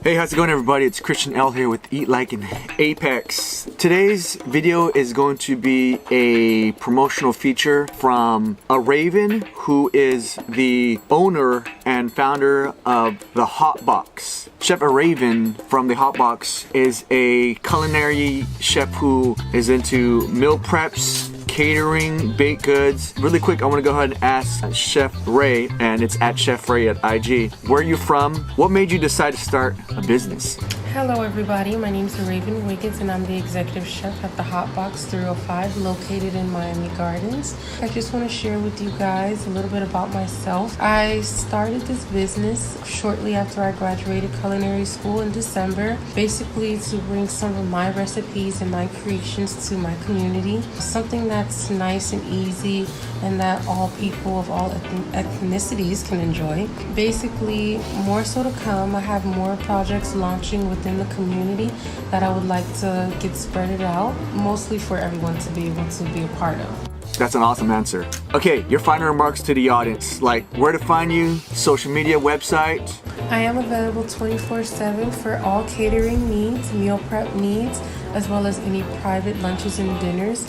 Hey, how's it going everybody? It's Christian L here with Eat Like an Apex. Today's video is going to be a promotional feature from a Raven, who is the owner and founder of the Hot Box. Chef Raven from the Hot Box is a culinary chef who is into meal preps, catering, baked goods. Really quick, I want to go ahead and ask Chef Ray, and it's at Chef Ray at IG. Where are you from? What made you decide to start a business? Hello everybody, my name is Raven Wiggins and I'm the executive chef at the Hot Box 305 located in Miami Gardens. I just want to share with you guys a little bit about myself. I started this business shortly after I graduated culinary school in December, basically to bring some of my recipes and my creations to my community. Something that's nice and easy and that all people of all ethnicities can enjoy. Basically, more so to come. I have more projects launching within the community that I would like to get spreaded out, mostly for everyone to be able to be a part of. That's an awesome answer. Okay, your final remarks to the audience, like where to find you, social media, website. I am available 24/7 for all catering needs, meal prep needs, as well as any private lunches and dinners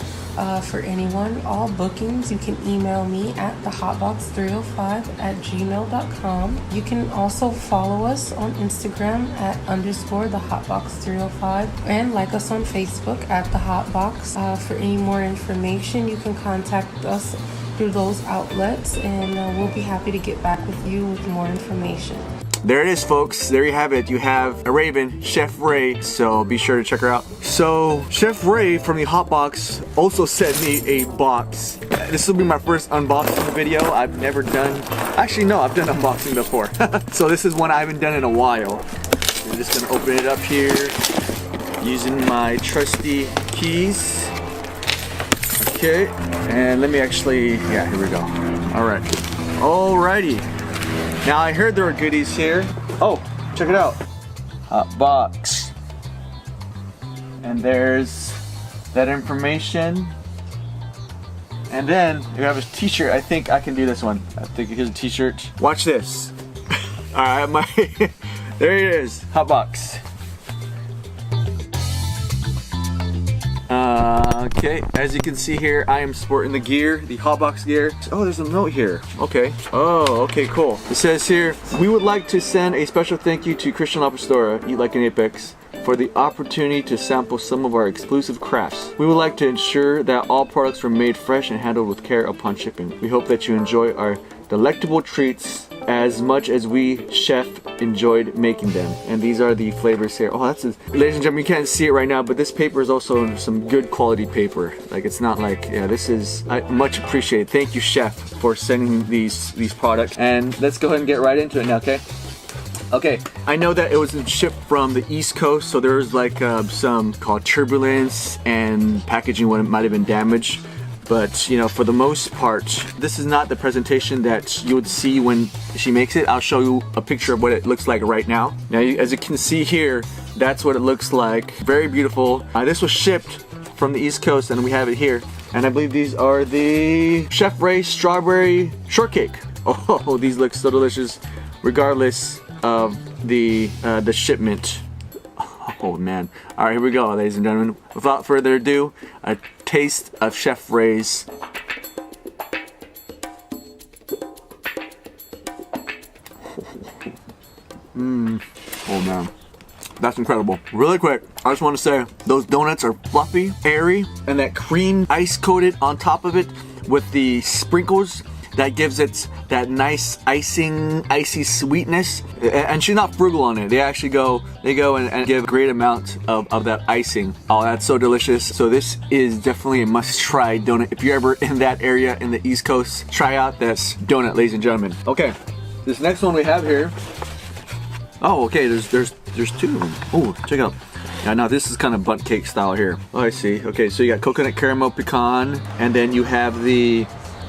for anyone. All bookings, you can email me at thehotbox305@gmail.com. You can also follow us on Instagram at _thehotbox305 and like us on Facebook at the Hotbox. For any more information, you can contact us through those outlets, and we'll be happy to get back with you with more information. There it is, folks. There you have it. You have a Raven, Chef Ray, so be sure to check her out. So Chef Ray from the Hot Box also sent me a box. This will be my first unboxing video. I've never done, actually no, I've done unboxing before. So this is one I haven't done in a while. I'm just gonna open it up here using my trusty keys. Okay, and let me actually, yeah, here we go. All right, alrighty. Now I heard there were goodies here. Oh, check it out. Hot Box. And there's that information. And then you have a t-shirt. I think I can do this one. I think here's a t-shirt. Watch this. Alright, there it is. Hot Box. Okay, as you can see here, I am sporting the gear, the Hot Box gear. Oh, there's a note here. Okay. Oh, okay, cool. It says here, we would like to send a special thank you to Christian L, Eat Like an Apex, for the opportunity to sample some of our exclusive crafts. We would like to ensure that all products are made fresh and handled with care upon shipping. We hope that you enjoy our delectable treats as much as we chef enjoyed making them. And these are the flavors here. Oh, that's ladies and gentlemen, you can't see it right now, but this paper is also some good quality paper. Like, it's not like, yeah, this is much appreciated. Thank you, chef, for sending these products. And let's go ahead and get right into it now, okay? Okay, I know that it was shipped from the East Coast, so there was like some called turbulence and packaging when it might have been damaged. But, you know, for the most part, this is not the presentation that you would see when she makes it. I'll show you a picture of what it looks like right now. Now, as you can see here, that's what it looks like. Very beautiful. This was shipped from the East Coast, and we have it here. And I believe these are the Chef Ray Strawberry Shortcake. Oh, these look so delicious, regardless of the shipment. Oh man. All right, here we go, ladies and gentlemen. Without further ado, a taste of Chef Ray's. Oh man, that's incredible. Really quick, I just want to say those donuts are fluffy, airy, and that cream ice coated on top of it with the sprinkles, that gives it that nice icy sweetness. And she's not frugal on it. They actually go and give a great amount of that icing. Oh, that's so delicious. So this is definitely a must-try donut. If you're ever in that area in the East Coast, try out this donut, ladies and gentlemen. Okay, this next one we have here. Oh, okay, there's two of them. Oh, check out. Yeah, now this is kind of bunt cake style here. Oh, I see. Okay, so you got coconut caramel pecan, and then you have the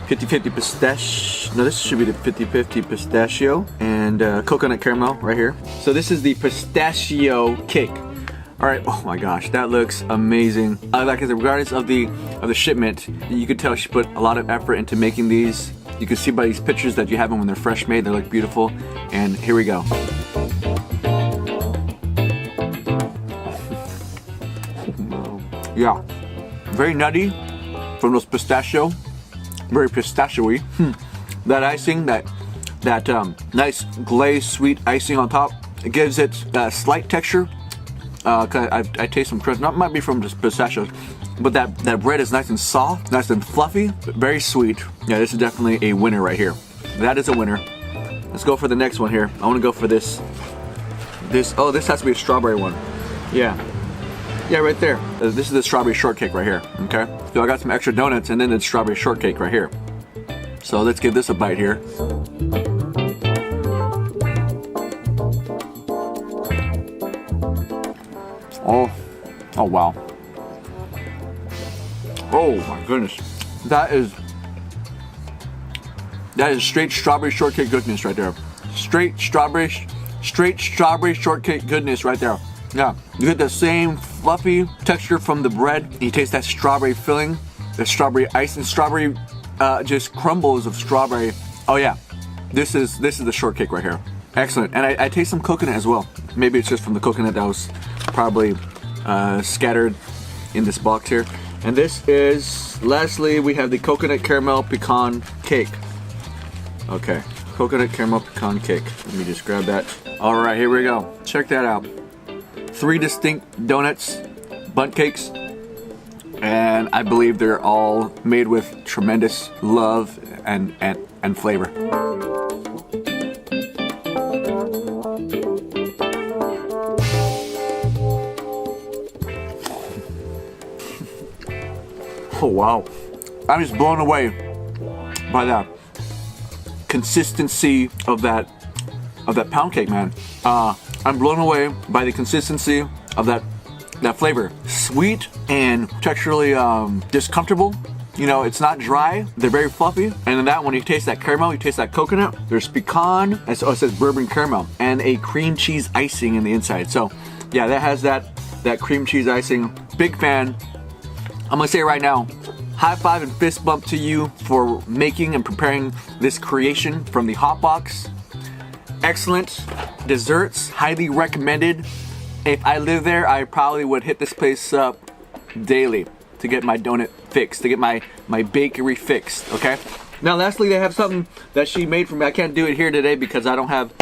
50-50 pistachio. No, this should be the 50-50 pistachio and coconut caramel right here. So this is the pistachio cake. All right. Oh my gosh, that looks amazing. Like I said, regardless of the shipment, you could tell she put a lot of effort into making these. You can see by these pictures that you have them when they're fresh made. They look beautiful. And here we go. Yeah, very nutty from those pistachio, very pistachio-y. That icing, that nice glazed sweet icing on top, it gives it that slight texture. I taste some crunch. Not might be from just pistachios, but that bread is nice and soft, nice and fluffy, very sweet. Yeah, this is definitely a winner right here. That is a winner. Let's go for the next one here. I want to go for this. This has to be a strawberry one. Yeah, right there. This is the strawberry shortcake right here. Okay, so I got some extra donuts and then the strawberry shortcake right here. So let's give this a bite here. Oh wow. Oh my goodness. That is straight strawberry shortcake goodness right there. Straight strawberry shortcake goodness right there. Yeah, you get the same fluffy texture from the bread. You taste that strawberry filling, the strawberry ice, and strawberry just crumbles of strawberry. Oh yeah, this is the shortcake right here. Excellent. And I taste some coconut as well. Maybe it's just from the coconut that was probably scattered in this box here. And this is, lastly, we have the coconut caramel pecan cake. Okay, coconut caramel pecan cake. Let me just grab that. All right, here we go. Check that out. 3 distinct donuts, bundt cakes, and I believe they're all made with tremendous love and flavor. Oh wow, I'm just blown away by that consistency of that pound cake, man. I'm blown away by the consistency of that flavor. Sweet and texturally just comfortable. You know, it's not dry. They're very fluffy. And in that one, you taste that caramel, you taste that coconut. There's pecan, and so it says bourbon caramel, and a cream cheese icing in the inside. So yeah, that has that cream cheese icing. Big fan. I'm gonna say it right now, high five and fist bump to you for making and preparing this creation from the hot box. Excellent desserts, highly recommended. If I lived there, I probably would hit this place up daily to get my donut fixed, to get my bakery fixed, okay? Now lastly, they have something that she made for me. I can't do it here today because I don't have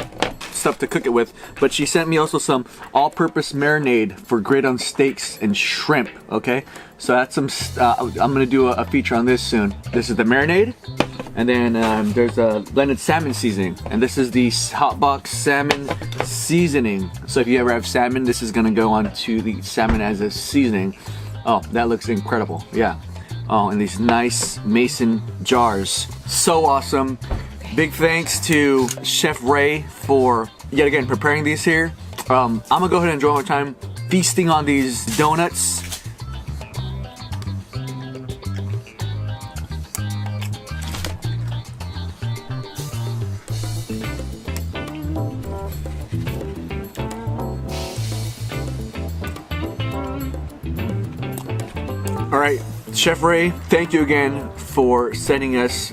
stuff to cook it with, but she sent me also some all-purpose marinade for grilled steaks and shrimp, okay? So that's some, I'm gonna do a feature on this soon. This is the marinade, and then there's a blended salmon seasoning, and this is the hot box salmon seasoning. So if you ever have salmon, this is gonna go on to the salmon as a seasoning. Oh, that looks incredible, yeah. Oh, and these nice mason jars, so awesome. Big thanks to Chef Ray for, yet again, preparing these here. I'm gonna go ahead and enjoy my time feasting on these donuts. All right, Chef Ray, thank you again for sending us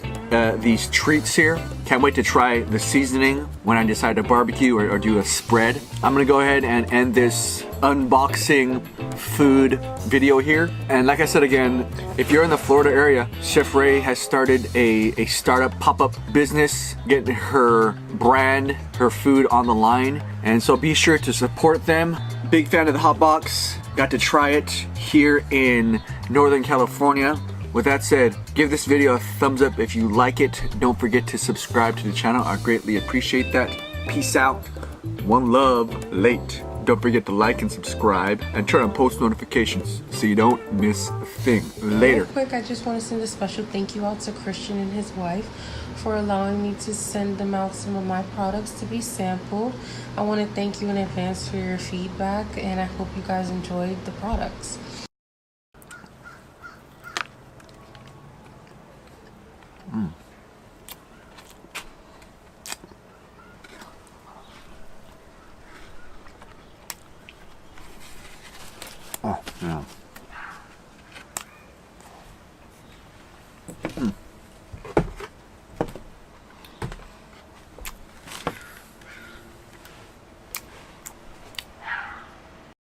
these treats here. Can't wait to try the seasoning when I decide to barbecue or do a spread. I'm gonna go ahead and end this unboxing food video here. And like I said again, if you're in the Florida area, Chef Ray has started a startup pop-up business, getting her brand, her food on the line. And so be sure to support them. Big fan of the hot box. Got to try it here in Northern California. With that said, give this video a thumbs up if you like it. Don't forget to subscribe to the channel. I greatly appreciate that. Peace out. One love, late. Don't forget to like and subscribe and turn on post notifications so you don't miss a thing. Later. Real quick, I just want to send a special thank you out to Christian and his wife for allowing me to send them out some of my products to be sampled. I want to thank you in advance for your feedback, and I hope you guys enjoyed the products. Oh, yeah.